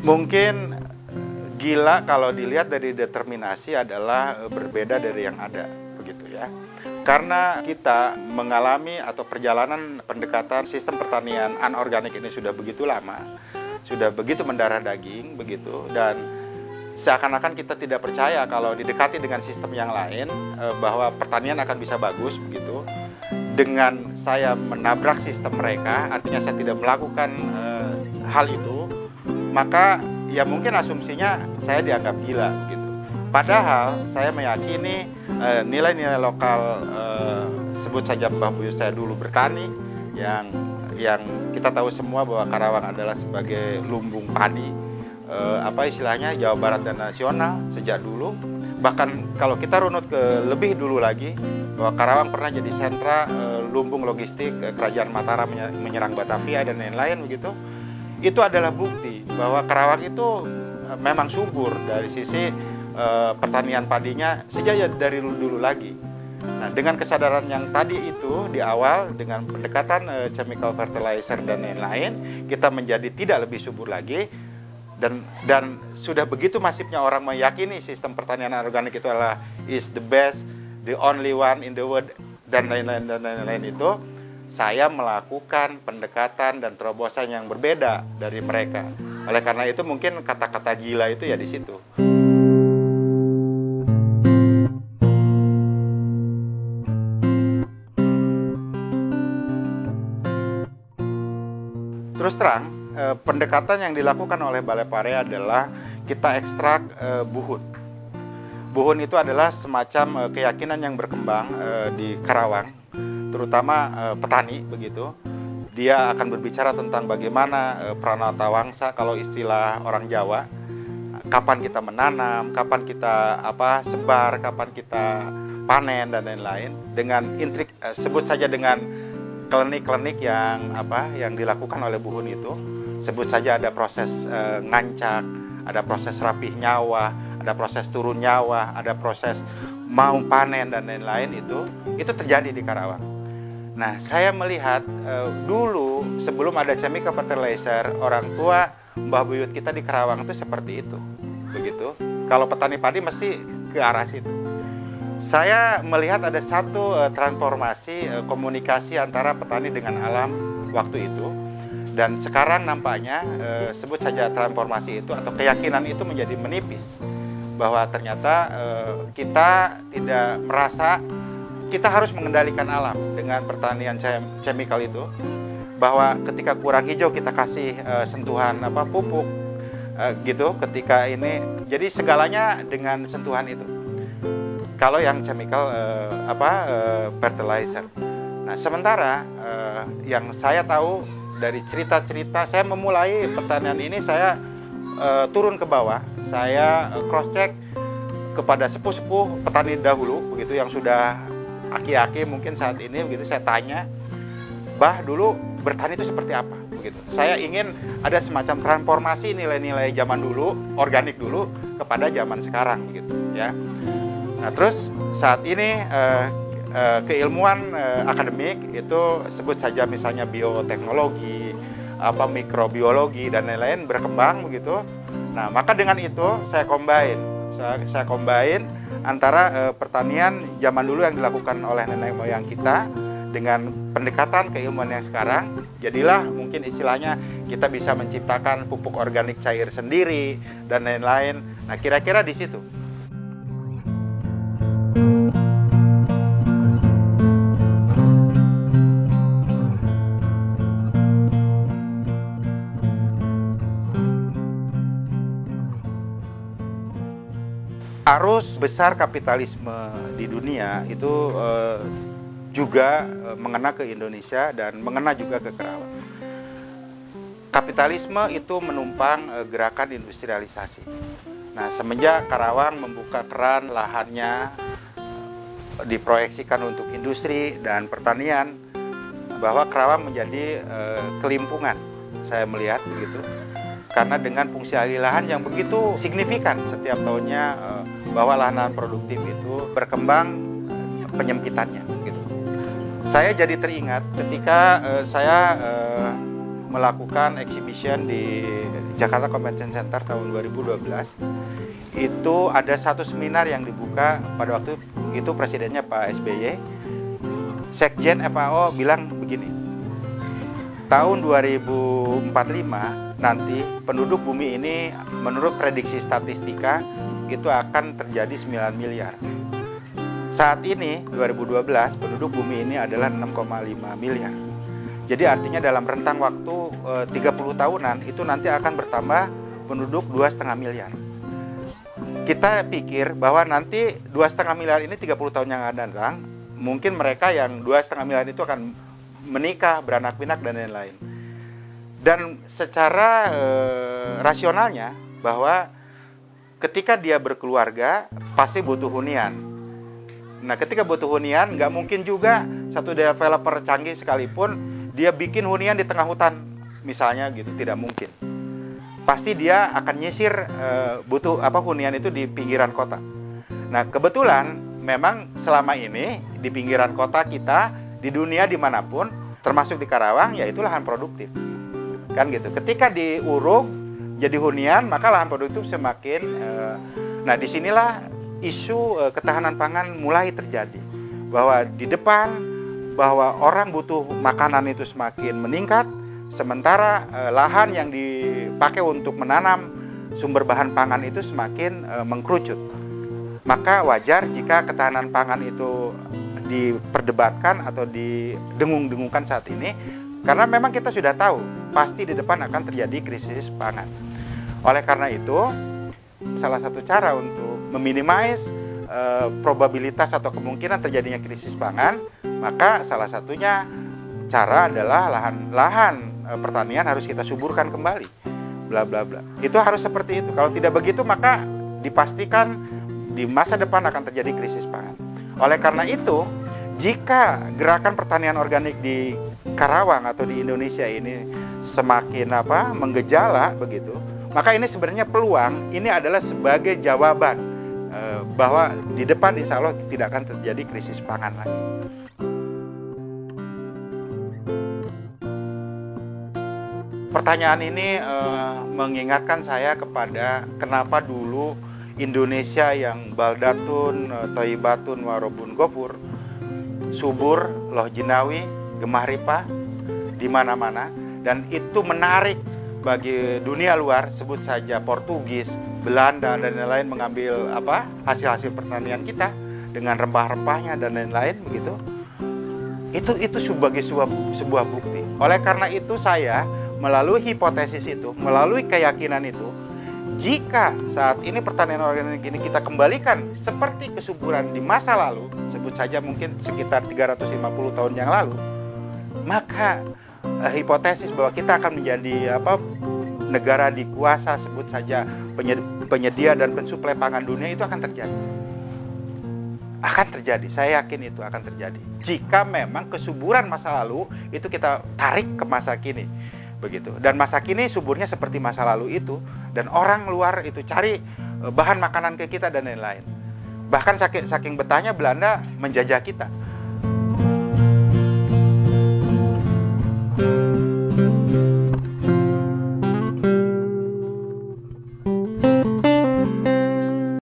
Mungkin gila kalau dilihat dari determinasi adalah berbeda dari yang ada, begitu ya. Karena kita mengalami atau perjalanan pendekatan sistem pertanian anorganik ini sudah begitu lama, sudah begitu mendarah daging, begitu, dan seakan-akan kita tidak percaya kalau didekati dengan sistem yang lain bahwa pertanian akan bisa bagus, begitu. Dengan saya menabrak sistem mereka, artinya saya tidak melakukan hal itu, maka ya mungkin asumsinya saya dianggap gila gitu. Padahal saya meyakini nilai-nilai lokal, sebut saja Mbah Buyut saya dulu bertani, yang kita tahu semua bahwa Karawang adalah sebagai lumbung padi, apa istilahnya, Jawa Barat dan nasional sejak dulu. Bahkan kalau kita runut ke lebih dulu lagi, bahwa Karawang pernah jadi sentra lumbung logistik kerajaan Mataram menyerang Batavia dan lain-lain, begitu. Itu adalah bukti bahwa Karawang itu memang subur dari sisi pertanian padinya sejak dari dulu lagi. Nah, dengan kesadaran yang tadi itu di awal, dengan pendekatan chemical fertilizer dan lain-lain, kita menjadi tidak lebih subur lagi, dan sudah begitu masifnya orang meyakini sistem pertanian organik itu adalah is the best, the only one in the world, dan lain-lain itu. Saya melakukan pendekatan dan terobosan yang berbeda dari mereka. Oleh karena itu mungkin kata-kata gila itu ya di situ. Terus terang, pendekatan yang dilakukan oleh Balai Pare adalah kita ekstrak buhun. Buhun itu adalah semacam keyakinan yang berkembang di Karawang, terutama petani, begitu. Dia akan berbicara tentang bagaimana pranata wangsa, kalau istilah orang Jawa, kapan kita menanam, kapan kita sebar, kapan kita panen dan lain-lain, dengan intrik, sebut saja dengan klinik-klinik yang dilakukan oleh buhun itu. Sebut saja ada proses ngancak, ada proses rapih nyawa, ada proses turun nyawa, ada proses mau panen dan lain-lain, itu terjadi di Karawang. Nah, saya melihat dulu sebelum ada chemical fertilizer, orang tua Mbah Buyut kita di Karawang itu seperti itu, begitu. Kalau petani padi mesti ke arah situ. Saya melihat ada satu transformasi komunikasi antara petani dengan alam waktu itu, dan sekarang nampaknya sebut saja transformasi itu atau keyakinan itu menjadi menipis, bahwa ternyata kita tidak merasa kita harus mengendalikan alam dengan pertanian chemical itu, bahwa ketika kurang hijau kita kasih sentuhan pupuk gitu, ketika ini jadi segalanya dengan sentuhan itu. Kalau yang chemical fertilizer. Nah, sementara yang saya tahu dari cerita-cerita, saya memulai pertanian ini, saya turun ke bawah, saya cross check kepada sepuh-sepuh petani dahulu, begitu, yang sudah aki-aki mungkin saat ini, begitu. Saya tanya, Bah, dulu bertani itu seperti apa, begitu. Saya ingin ada semacam transformasi nilai-nilai zaman dulu, organik dulu, kepada zaman sekarang, begitu ya. Nah, terus saat ini keilmuan akademik itu sebut saja misalnya bioteknologi, mikrobiologi dan lain-lain berkembang, begitu. Nah, maka dengan itu saya combine antara pertanian zaman dulu yang dilakukan oleh nenek moyang kita dengan pendekatan keilmuan yang sekarang. Jadilah mungkin istilahnya kita bisa menciptakan pupuk organik cair sendiri dan lain-lain. Nah, kira-kira di situ. Arus besar kapitalisme di dunia itu juga mengena ke Indonesia dan mengena juga ke Karawang. Kapitalisme itu menumpang gerakan industrialisasi. Nah, semenjak Karawang membuka keran lahannya, diproyeksikan untuk industri dan pertanian, bahwa Karawang menjadi kelimpungan, saya melihat begitu. Karena dengan fungsi alih lahan yang begitu signifikan setiap tahunnya, bahwa lahan produktif itu berkembang penyempitannya, gitu. Saya jadi teringat ketika saya melakukan exhibition di Jakarta Convention Center tahun 2012, itu ada satu seminar yang dibuka pada waktu itu presidennya Pak SBY. Sekjen FAO bilang begini, tahun 2045 nanti penduduk bumi ini menurut prediksi statistika itu akan terjadi 9 miliar. Saat ini 2012 penduduk bumi ini adalah 6,5 miliar. Jadi artinya dalam rentang waktu 30 tahunan itu nanti akan bertambah penduduk 2,5 miliar. Kita pikir bahwa nanti 2,5 miliar ini 30 tahun yang akan datang, mungkin mereka yang 2,5 miliar itu akan menikah, beranak pinak dan lain-lain. Dan secara rasionalnya bahwa ketika dia berkeluarga pasti butuh hunian. Nah, ketika butuh hunian, nggak mungkin juga satu developer canggih sekalipun dia bikin hunian di tengah hutan, misalnya gitu, tidak mungkin. Pasti dia akan nyisir butuh hunian itu di pinggiran kota. Nah, kebetulan memang selama ini di pinggiran kota kita, di dunia dimanapun, termasuk di Karawang, yaitu lahan produktif. Kan gitu. Ketika diuruk jadi hunian, maka lahan produktif semakin. Nah, disinilah isu ketahanan pangan mulai terjadi. Bahwa di depan, bahwa orang butuh makanan itu semakin meningkat, sementara lahan yang dipakai untuk menanam sumber bahan pangan itu semakin mengkerucut. Maka wajar jika ketahanan pangan itu diperdebatkan atau didengung-dengungkan saat ini, karena memang kita sudah tahu pasti di depan akan terjadi krisis pangan. Oleh karena itu, salah satu cara untuk meminimais probabilitas atau kemungkinan terjadinya krisis pangan, maka salah satunya cara adalah lahan pertanian harus kita suburkan kembali, bla bla bla. Itu harus seperti itu. Kalau tidak begitu, maka dipastikan di masa depan akan terjadi krisis pangan. Oleh karena itu, jika gerakan pertanian organik di Karawang atau di Indonesia ini semakin menggejala begitu, maka ini sebenarnya peluang, ini adalah sebagai jawaban bahwa di depan insya Allah tidak akan terjadi krisis pangan lagi. Pertanyaan ini mengingatkan saya kepada kenapa dulu Indonesia yang baldatun, thayyibatun, warobun gofur, subur, loh jinawi, gemah ripah di mana-mana, dan itu menarik bagi dunia luar, sebut saja Portugis, Belanda dan lain-lain mengambil hasil-hasil pertanian kita dengan rempah-rempahnya dan lain-lain begitu. Itu sebagai sebuah bukti. Oleh karena itu saya melalui hipotesis itu, melalui keyakinan itu, jika saat ini pertanian organik ini kita kembalikan seperti kesuburan di masa lalu, sebut saja mungkin sekitar 350 tahun yang lalu, maka hipotesis bahwa kita akan menjadi negara dikuasa, sebut saja penyedia dan pensuplai pangan dunia, itu akan terjadi. Akan terjadi, saya yakin itu akan terjadi. Jika memang kesuburan masa lalu itu kita tarik ke masa kini. Begitu. Dan masa kini suburnya seperti masa lalu itu, dan orang luar itu cari bahan makanan ke kita dan lain-lain. Bahkan saking betahnya Belanda menjajah kita.